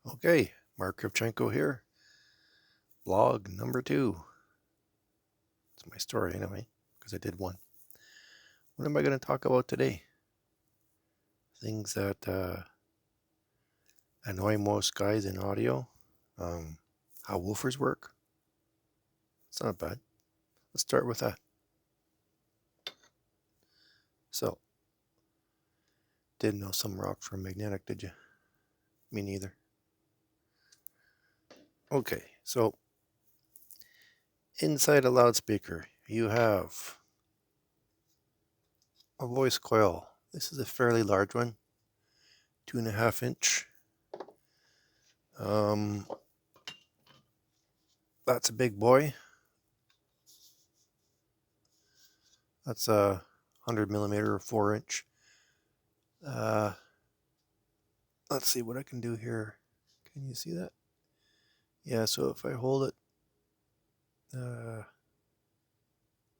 Okay, Mark Kravchenko here. Vlog number 2. It's my story anyway, because I did one. What am I going to talk about today? Things that annoy most guys in audio. How woofers work. It's not bad. Let's start with that. So, didn't know some rocks were magnetic, did you? Me neither. Okay, so inside a loudspeaker, you have a voice coil. This is a fairly large one, 2.5 inch. That's a big boy. That's a 100 millimeter or 4 inch. Let's see what I can do here. Can you see that? Yeah, so if I hold it,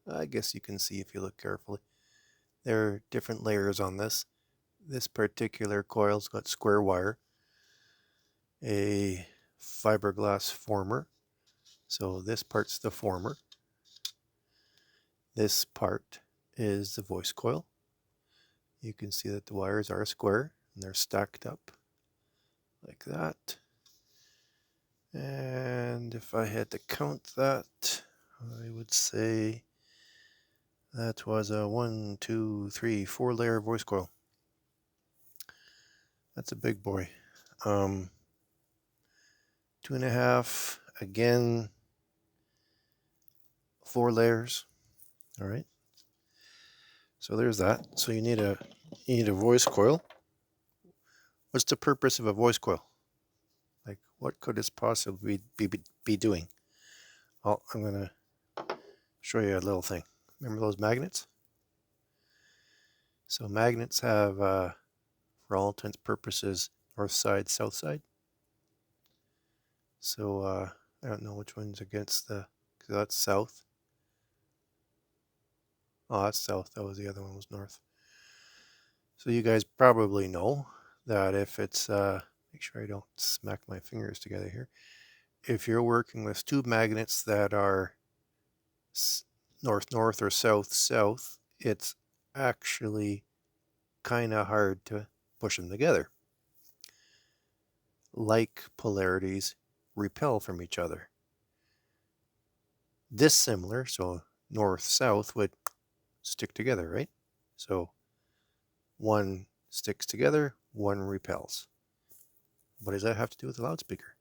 I guess you can see if you look carefully. There are different layers on this. This particular coil's got square wire, a fiberglass former. So this part's the former. This part is the voice coil. You can see that the wires are square and they're stacked up like that. And if I had to count that, I would say that was a 1, 2, 3, 4 layer voice coil. That's a big boy. 2.5, again, 4 layers. All right. So there's that. So you need a voice coil. What's the purpose of a voice coil? Like, what could this possibly be doing? Well, I'm going to show you a little thing. Remember those magnets? So magnets have, for all intents and purposes, north side, south side. So I don't know which one's against the, because that's south. Oh, that's south. That was the other one was north. So you guys probably know that if it's, make sure I don't smack my fingers together here. If you're working with two magnets that are north-north or south-south, it's actually kind of hard to push them together. Like polarities repel from each other. Dissimilar, so north-south would stick together, right? So one sticks together, one repels. What does that have to do with the loudspeaker?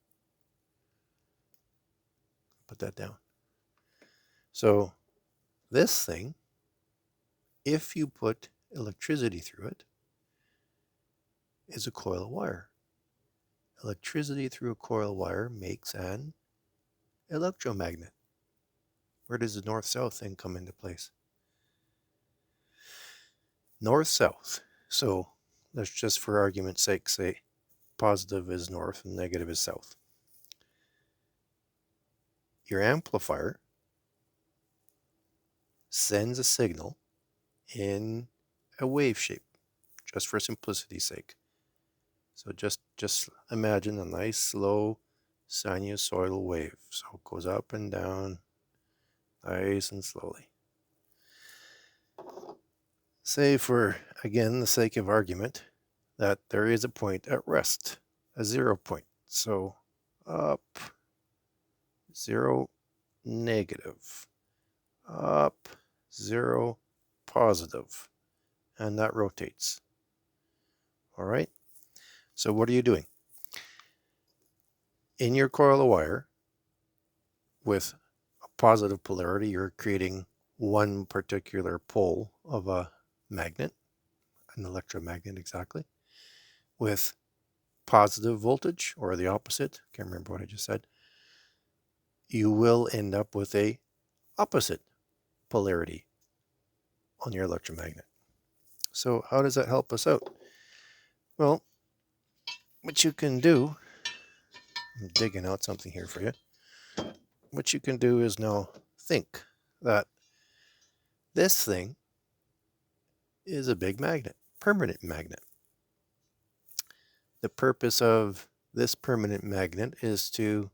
Put that down. So this thing, if you put electricity through it, is a coil of wire. Electricity through a coil of wire makes an electromagnet. Where does the north-south thing come into place? North-south. So let's just for argument's sake say positive is north and negative is south. Your amplifier sends a signal in a wave shape, just for simplicity's sake. So just imagine a nice slow sinusoidal wave. So it goes up and down nice and slowly. Say for, again, the sake of argument, that there is a point at rest, a 0 point. So up, 0, negative, up, 0, positive, and that rotates. All right? So what are you doing? In your coil of wire, with a positive polarity, you're creating one particular pole of a magnet, an electromagnet exactly, with positive voltage, or the opposite, can't remember what I just said, you will end up with a opposite polarity on your electromagnet. So how does that help us out? Well, what you can do, I'm digging out something here for you. What you can do is now think that this thing is a big magnet, permanent magnet. The purpose of this permanent magnet is to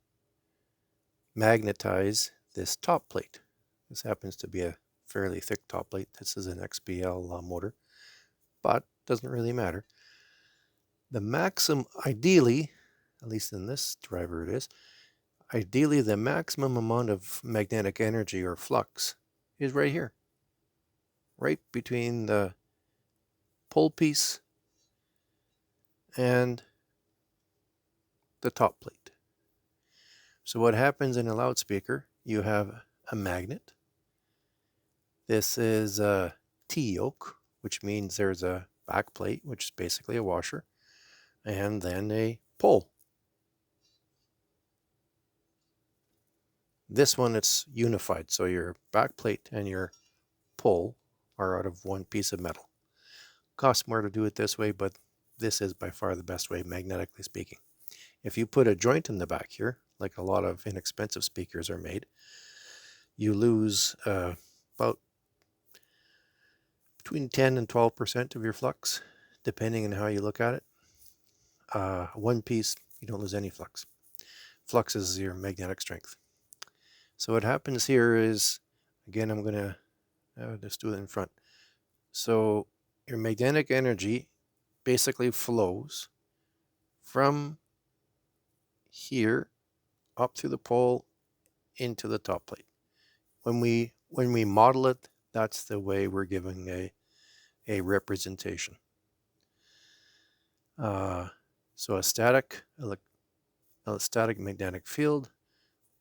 magnetize this top plate. This happens to be a fairly thick top plate. This is an XBL motor, but doesn't really matter. The maximum, ideally, at least in this driver it is, ideally the maximum amount of magnetic energy or flux is right here, right between the pole piece and the top plate. So what happens in a loudspeaker, you have a magnet. This is a T-yoke, which means there's a back plate, which is basically a washer, and then a pole. This one, it's unified, so your back plate and your pole are out of one piece of metal. Costs more to do it this way, but this is by far the best way, magnetically speaking. If you put a joint in the back here, like a lot of inexpensive speakers are made, you lose about between 10 and 12% of your flux, depending on how you look at it. One piece, you don't lose any flux. Flux is your magnetic strength. So what happens here is, again, I'm going to just do it in front. So your magnetic energy basically flows from here up through the pole into the top plate. When we model it, that's the way we're giving a representation. So a static magnetic field,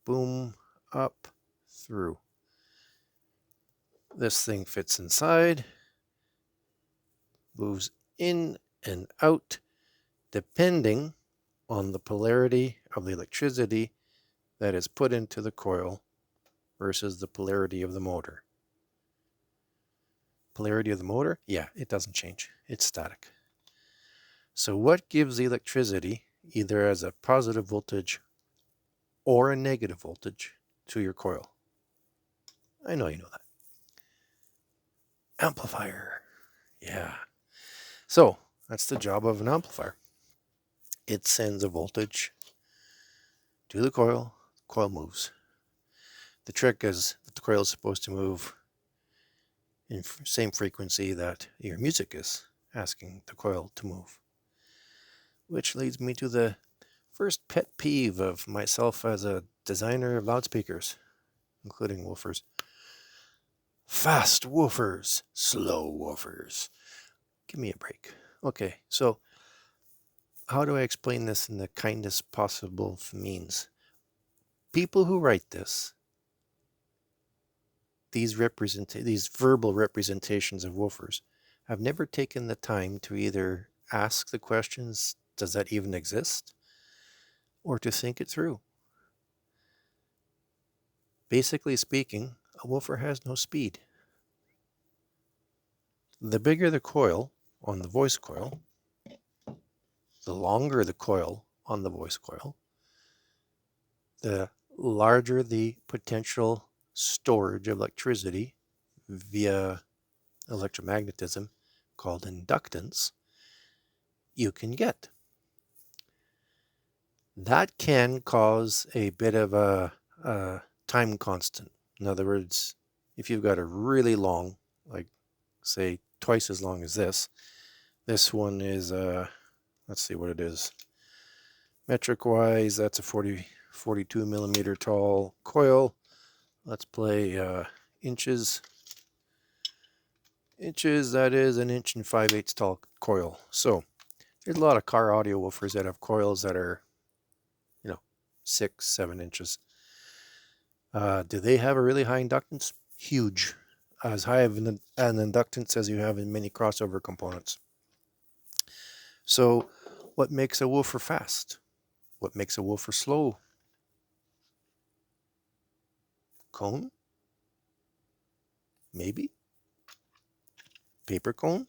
boom, up, through. This thing fits inside, moves in and out, depending on the polarity of the electricity that is put into the coil versus the polarity of the motor. Polarity of the motor? Yeah, it doesn't change. It's static. So what gives the electricity, either as a positive voltage or a negative voltage, to your coil? I know you know that. Amplifier. Yeah. So that's the job of an amplifier. It sends a voltage to the coil moves. The trick is that the coil is supposed to move in same frequency that your music is asking the coil to move. Which leads me to the first pet peeve of myself as a designer of loudspeakers, including woofers. Fast woofers, slow woofers. Give me a break. Okay, so how do I explain this in the kindest possible means? People who write this, these verbal representations of woofers, have never taken the time to either ask the questions, does that even exist? Or to think it through. Basically speaking, a woofer has no speed. The bigger the coil on the voice coil, the longer the coil on the voice coil, the larger the potential storage of electricity via electromagnetism, called inductance, you can get. That can cause a bit of a time constant. In other words, if you've got a really long, like say twice as long as this one is, let's see what it is. Metric wise, that's a 42 millimeter tall coil. Let's play inches. Inches, that is an 1 5/8 inch tall coil. So there's a lot of car audio woofers that have coils that are 6-7 inches. Do they have a really high inductance? Huge. As high of an inductance as you have in many crossover components. So what makes a woofer fast? What makes a woofer slow? Cone? Maybe? Paper cone?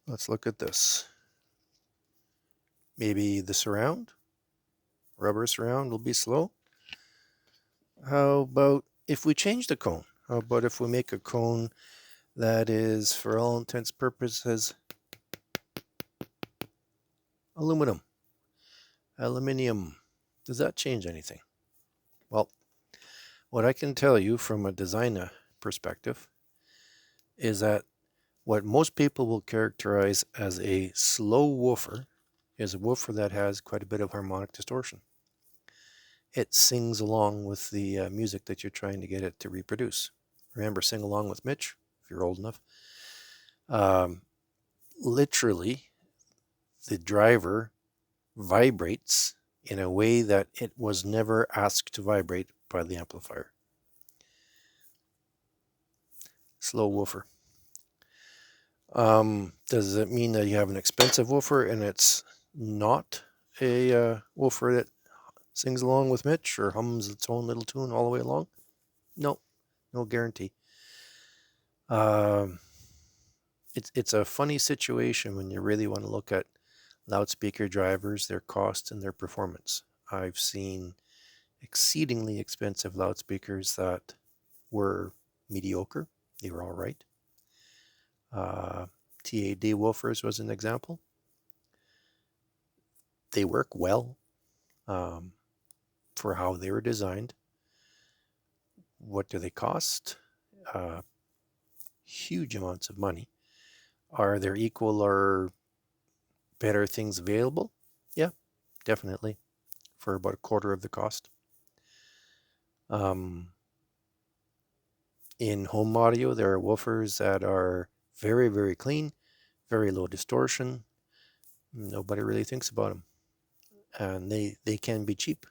Let's look at this. Maybe the surround? Rubber surround will be slow. How about if we change the cone? How about if we make a cone that is, for all intents and purposes, Aluminum, aluminium. Does that change anything? Well, what I can tell you from a designer perspective is that what most people will characterize as a slow woofer is a woofer that has quite a bit of harmonic distortion. It sings along with the music that you're trying to get it to reproduce. Remember, Sing Along with Mitch, if you're old enough. Literally, the driver vibrates in a way that it was never asked to vibrate by the amplifier. Slow woofer. Does it mean that you have an expensive woofer and it's not a woofer that sings along with Mitch or hums its own little tune all the way along? No, no guarantee. It's a funny situation when you really want to look at loudspeaker drivers, their cost and their performance. I've seen exceedingly expensive loudspeakers that were mediocre. They were all right. TAD woofers was an example. They work well for how they were designed. What do they cost? Huge amounts of money. Are there equal or better things available? Yeah, definitely, for about a quarter of the cost. In home audio, there are woofers that are very, very clean, very low distortion. Nobody really thinks about them. And they can be cheap.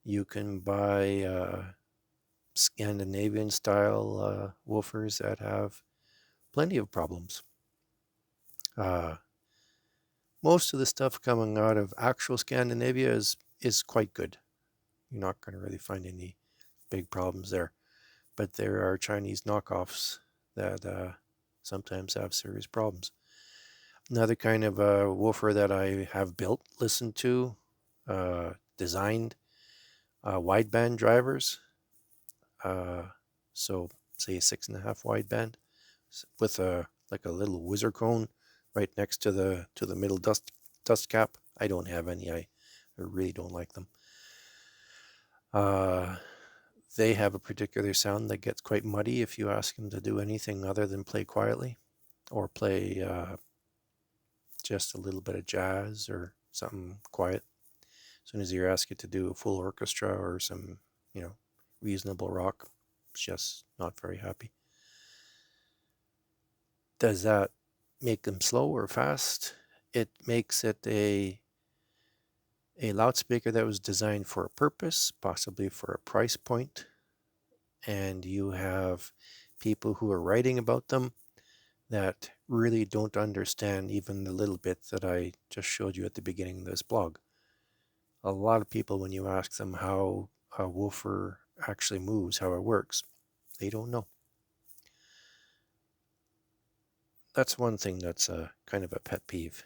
You can buy Scandinavian style woofers that have plenty of problems. Most of the stuff coming out of actual Scandinavia is quite good. You're not going to really find any big problems there. But there are Chinese knockoffs that sometimes have serious problems. Another kind of woofer that I have built, listened to, designed, wideband drivers. So say a 6.5 wideband with a little whizzer cone right next to the middle dust cap. I don't have any. I really don't like them. They have a particular sound that gets quite muddy if you ask them to do anything other than play quietly or play just a little bit of jazz or something quiet. As soon as you ask it to do a full orchestra or some, reasonable rock, it's just not very happy. Does that make them slow or fast? It makes it a loudspeaker that was designed for a purpose, possibly for a price point, and you have people who are writing about them that really don't understand even the little bit that I just showed you at the beginning of this blog. A lot of people, when you ask them how a woofer actually moves, how it works, they don't know. That's one thing that's kind of a pet peeve.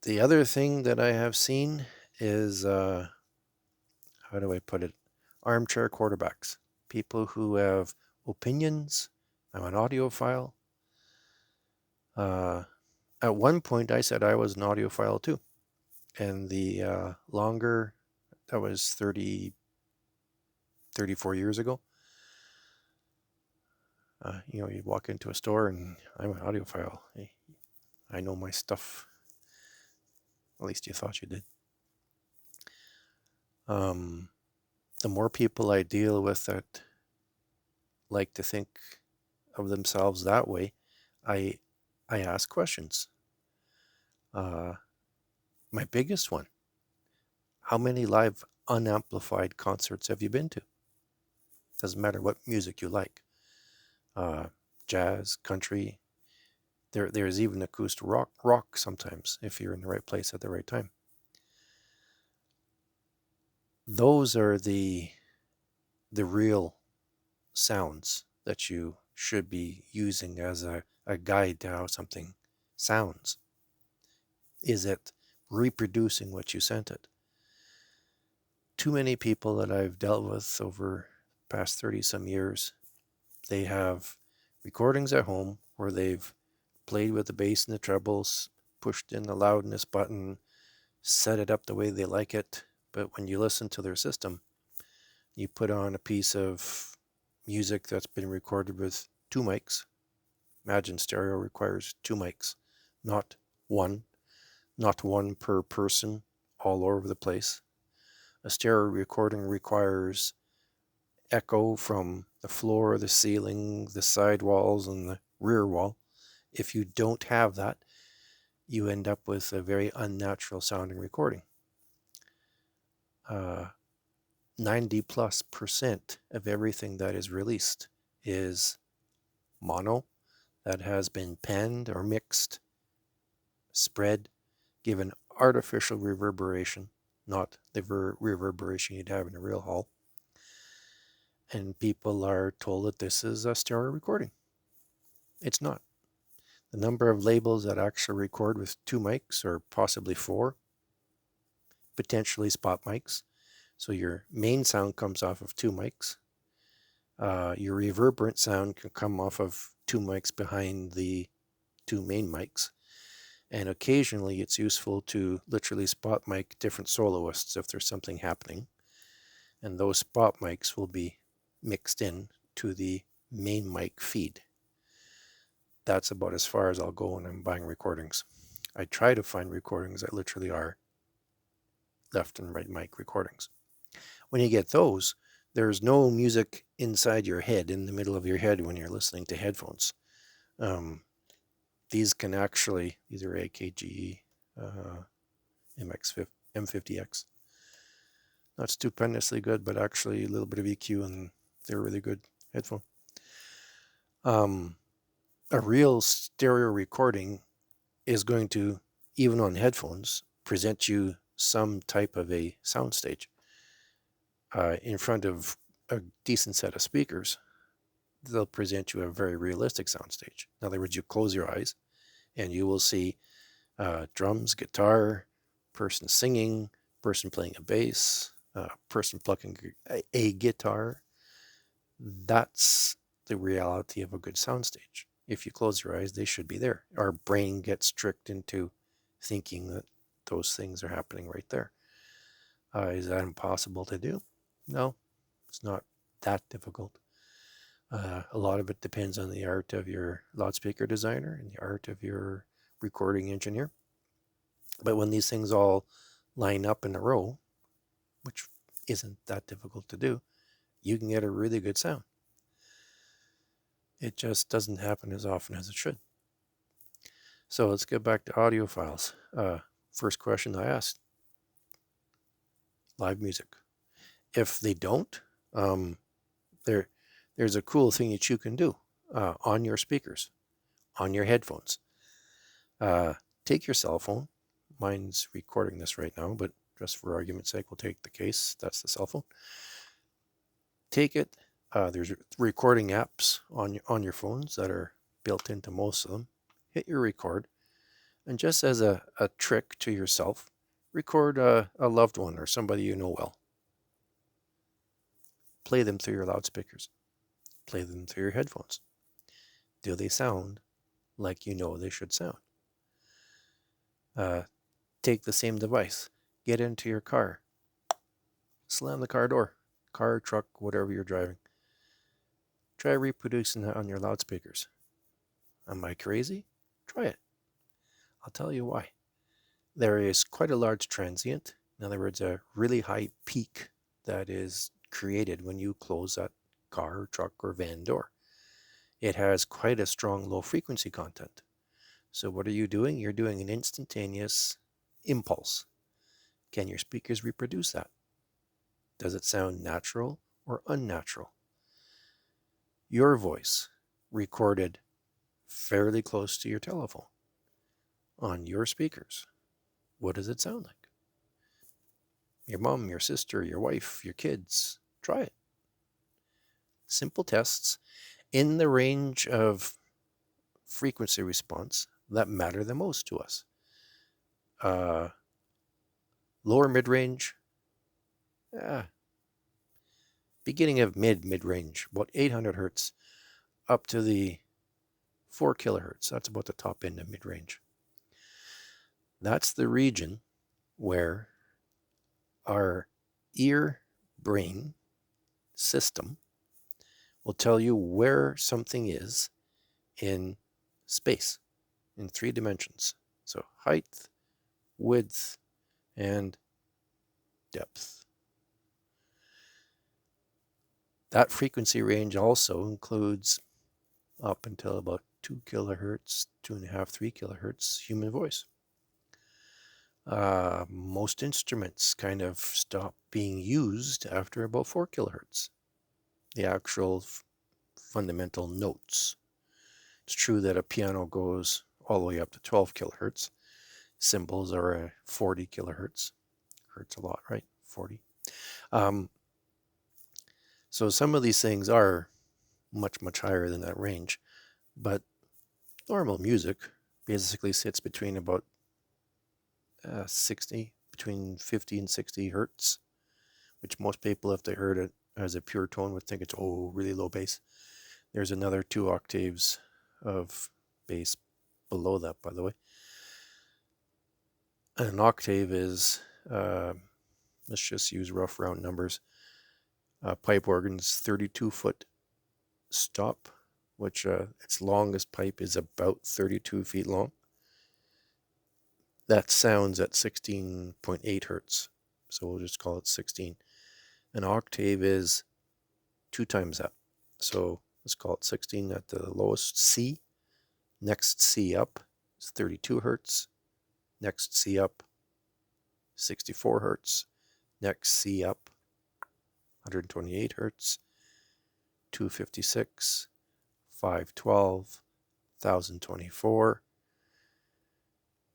The other thing that I have seen is, how do I put it? Armchair quarterbacks. People who have opinions. I'm an audiophile. At one point, I said I was an audiophile too. And the longer, that was 34 years ago. You walk into a store and I'm an audiophile. Hey, I know my stuff. At least you thought you did. The more people I deal with that like to think of themselves that way, I ask questions. My biggest one: how many live unamplified concerts have you been to? Doesn't matter what music you like. Jazz, country. There's even acoustic rock sometimes if you're in the right place at the right time. Those are the real sounds that you should be using as a guide to how something sounds. Is it reproducing what you sent it? Too many people that I've dealt with over the past 30 some years, they have recordings at home where they've played with the bass and the trebles, pushed in the loudness button, set it up the way they like it. But when you listen to their system, you put on a piece of music that's been recorded with 2 mics. Imagine stereo requires 2 mics, not one per person all over the place. A stereo recording requires echo from the floor, the ceiling, the side walls, and the rear wall. If you don't have that, you end up with a very unnatural sounding recording. 90+% of everything that is released is mono, that has been panned or mixed, spread, given artificial reverberation, not the reverberation you'd have in a real hall. And people are told that this is a stereo recording. It's not. The number of labels that actually record with 2 mics or possibly 4, potentially spot mics. So your main sound comes off of 2 mics. Your reverberant sound can come off of 2 mics behind the 2 main mics. And occasionally it's useful to literally spot mic different soloists if there's something happening. And those spot mics will be mixed in to the main mic feed. That's about as far as I'll go when I'm buying recordings. I try to find recordings that literally are left and right mic recordings. When you get those, there's no music inside your head, in the middle of your head when you're listening to headphones. These can actually, these are AKG M50X. Not stupendously good, but actually a little bit of EQ, and they're a really good headphone. A real stereo recording is going to, even on headphones, present you some type of a soundstage. In front of a decent set of speakers, they'll present you a very realistic soundstage. In other words, you close your eyes and you will see drums, guitar, person singing, person playing a bass, person plucking a guitar. That's the reality of a good soundstage. If you close your eyes, they should be there. Our brain gets tricked into thinking that those things are happening right there. Is that impossible to do? No, it's not that difficult. A lot of it depends on the art of your loudspeaker designer and the art of your recording engineer. But when these things all line up in a row, which isn't that difficult to do, you can get a really good sound. It just doesn't happen as often as it should. So let's get back to audiophiles. First question I asked, live music. If they don't, there's a cool thing that you can do on your speakers, on your headphones. Take your cell phone. Mine's recording this right now, but just for argument's sake, we'll take the case. That's the cell phone. Take it. There's recording apps on your phones that are built into most of them. Hit your record, and just as a trick to yourself, record a loved one or somebody you know well. Play them through your loudspeakers. Play them through your headphones. Do they sound like you know they should sound? Take the same device. Get into your car. Slam the car door. Car, truck, whatever you're driving. Try reproducing that on your loudspeakers. Am I crazy? Try it. I'll tell you why. There is quite a large transient, in other words, a really high peak that is created when you close that car, truck, or van door. It has quite a strong low frequency content. So what are you doing? You're doing an instantaneous impulse. Can your speakers reproduce that? Does it sound natural or unnatural? Your voice recorded fairly close to your telephone on your speakers. What does it sound like? Your mom, your sister, your wife, your kids, try it. Simple tests in the range of frequency response that matter the most to us. Lower mid-range, beginning of mid-range, about 800 hertz up to the 4 kilohertz. That's about the top end of mid-range. That's the region where our ear-brain system will tell you where something is in space, in 3 dimensions. So height, width, and depth. That frequency range also includes up until about 2 kilohertz, 2.5, 3 kilohertz human voice. Most instruments kind of stop being used after about 4 kilohertz. The actual fundamental notes. It's true that a piano goes all the way up to 12 kilohertz. Cymbals are at 40 kilohertz. Hurts a lot, right? 40. So some of these things are much, much higher than that range. But normal music basically sits between about 60, between 50 and 60 hertz, which most people, if they heard it as a pure tone, would think it's, really low bass. There's another 2 octaves of bass below that, by the way. An octave is, let's just use rough round numbers. Pipe organ's 32-foot stop, which its longest pipe is about 32 feet long. That sounds at 16.8 hertz, so we'll just call it 16. An octave is 2 times that, so let's call it 16 at the lowest C. Next C up is 32 hertz. Next C up, 64 hertz. Next C up, 128 hertz. 256, 512, 1024,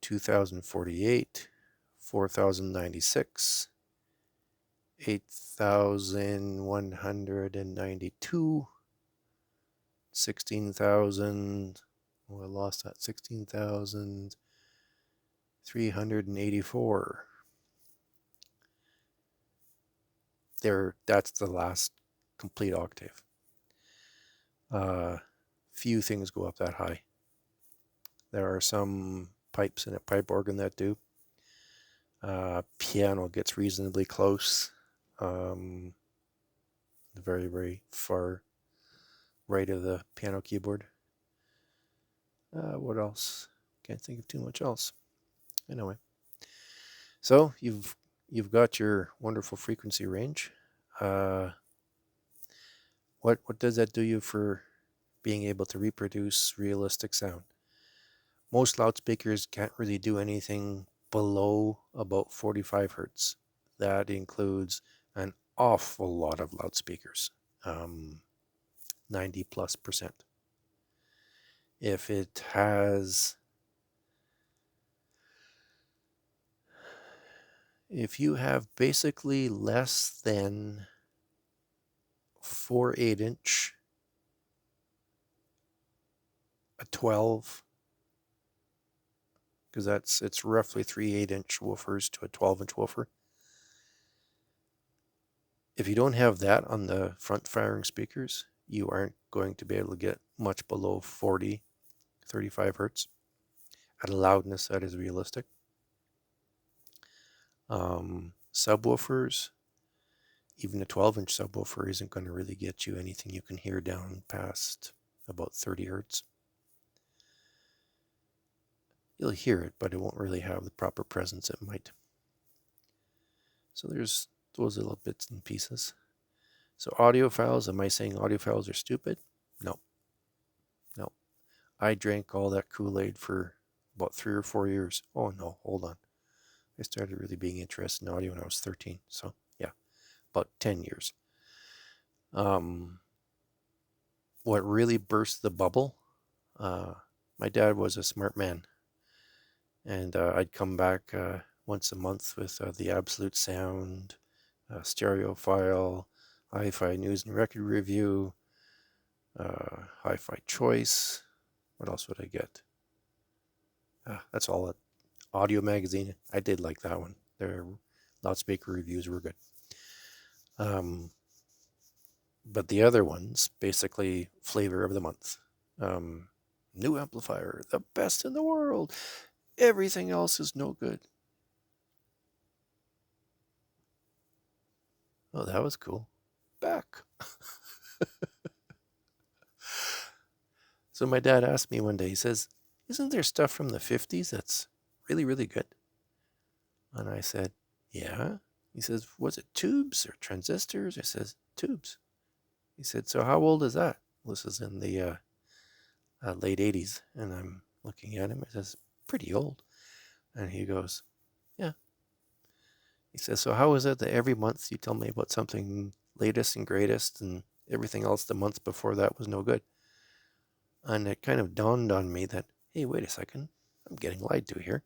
2048, 4096, 8192, 16,000, I lost that, 16,384. That's the last complete octave. Few things go up that high. There are some pipes in a pipe organ that do. Piano gets reasonably close. The very, very far right of the piano keyboard. What else? Can't think of too much else. Anyway, so you've got your wonderful frequency range. What does that do you for being able to reproduce realistic sound? Most loudspeakers can't really do anything below about 45 hertz. That includes an awful lot of loudspeakers, 90+%. If you have basically less than 4 8-inch, a 12, because it's roughly 3 8-inch woofers to a 12-inch woofer. If you don't have that on the front firing speakers, you aren't going to be able to get much below 40, 35 hertz at a loudness that is realistic. Subwoofers, even a 12-inch subwoofer isn't going to really get you anything you can hear down past about 30 hertz. You'll hear it, but it won't really have the proper presence it might. So there's those little bits and pieces. So audiophiles, am I saying audiophiles are stupid? No. I drank all that Kool-Aid for about 3 or 4 years. Oh no, hold on. I started really being interested in audio when I was 13. So yeah, about 10 years. What really burst the bubble, my dad was a smart man. And I'd come back once a month with the Absolute Sound, Stereophile, Hi-Fi News and Record Review, Hi-Fi Choice. What else would I get? That's all. Audio Magazine. I did like that one. Their loudspeaker reviews were good. But the other ones, basically flavor of the month. New amplifier, the best in the world. Everything else is no good. Oh, that was cool. Back. So my dad asked me one day, he says, isn't there stuff from the 50s that's really, really good? And I said, yeah. He says, was it tubes or transistors? I says, tubes. He said, so how old is that? This is in the late 80s. And I'm looking at him. I says, pretty old. And he goes, yeah. He says, so how is it that every month you tell me about something latest and greatest and everything else the month before that was no good? And it kind of dawned on me that, hey, wait a second, I'm getting lied to here.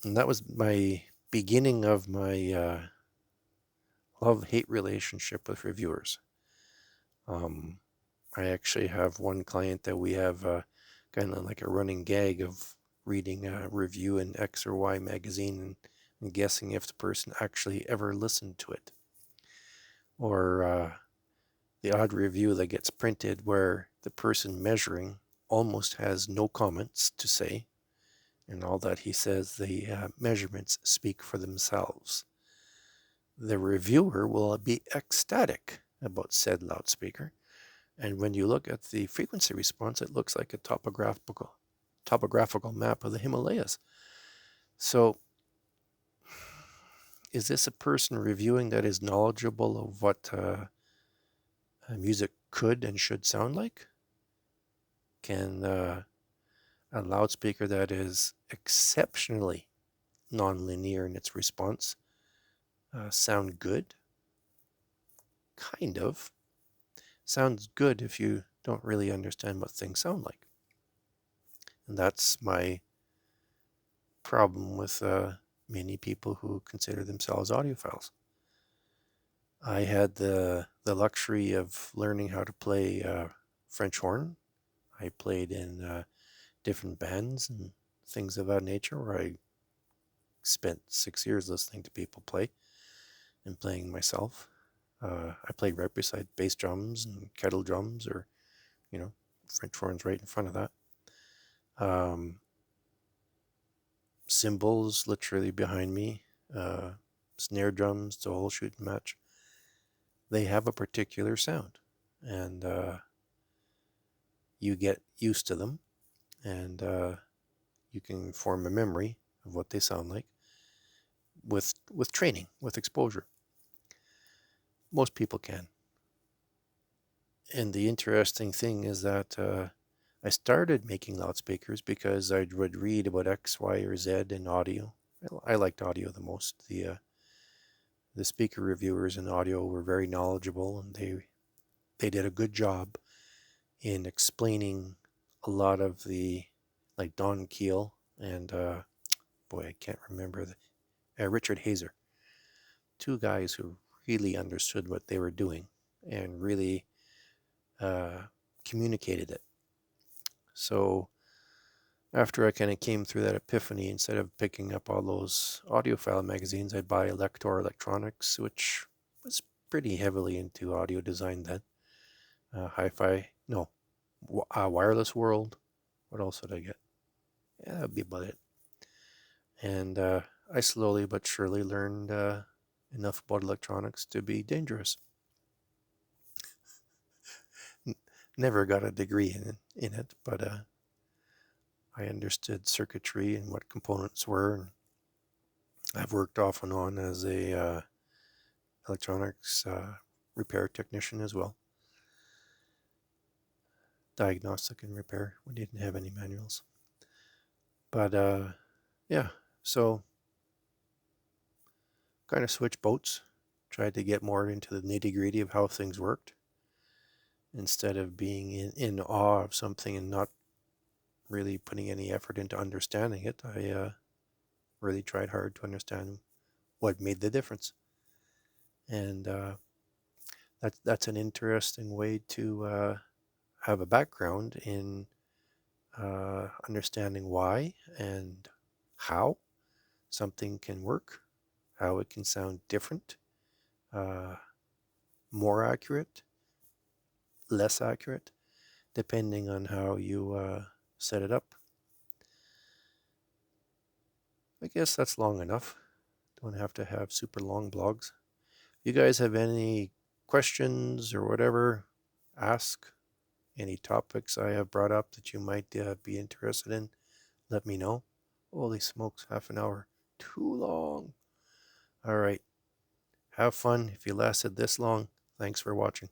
And that was my beginning of my love-hate relationship with reviewers. I actually have one client that we have kind of like a running gag of reading a review in X or Y magazine and guessing if the person actually ever listened to it. Or the odd review that gets printed where the person measuring almost has no comments to say, and all that he says, the measurements speak for themselves. The reviewer will be ecstatic about said loudspeaker, and when you look at the frequency response, it looks like a topographical map of the Himalayas. So is this a person reviewing that is knowledgeable of what music could and should sound like? Can a loudspeaker that is exceptionally nonlinear in its response sound good? Kind of. Sounds good if you don't really understand what things sound like. And that's my problem with many people who consider themselves audiophiles. I had the luxury of learning how to play French horn. I played in different bands and things of that nature, where I spent 6 years listening to people play and playing myself. I played right beside bass drums and kettle drums, or, French horns right in front of that. Cymbals literally behind me, snare drums, the whole shooting match. They have a particular sound, and you get used to them, and you can form a memory of what they sound like with training, with exposure. Most people can. And the interesting thing is that I started making loudspeakers because I would read about X, Y, or Z in audio. I liked audio the most. The speaker reviewers in audio were very knowledgeable, and they did a good job in explaining a lot of the, like Don Keel and boy, I can't remember Richard Hazer. Two guys who really understood what they were doing and really communicated it. So after I kind of came through that epiphany, instead of picking up all those audiophile magazines, I'd buy Elector Electronics, which was pretty heavily into audio design then. Wireless World. What else did I get? Yeah, that'd be about it. And I slowly but surely learned enough about electronics to be dangerous. Never got a degree in it, but I understood circuitry and what components were. And I've worked off and on as a electronics repair technician as well. Diagnostic and repair. We didn't have any manuals. But yeah, so kind of switched boats. Tried to get more into the nitty-gritty of how things worked, instead of being in awe of something and not really putting any effort into understanding it. I really tried hard to understand what made the difference. And that's an interesting way to have a background in understanding why and how something can work, how it can sound different, more accurate, less accurate, depending on how you set it up. guess that's long enough. Don't have to have super long blogs. If you guys have any questions or whatever, ask. Any topics I have brought up that you might be interested in, let me know. Holy smokes, half an hour. Too long. All right. Have fun if you lasted this long. Thanks for watching.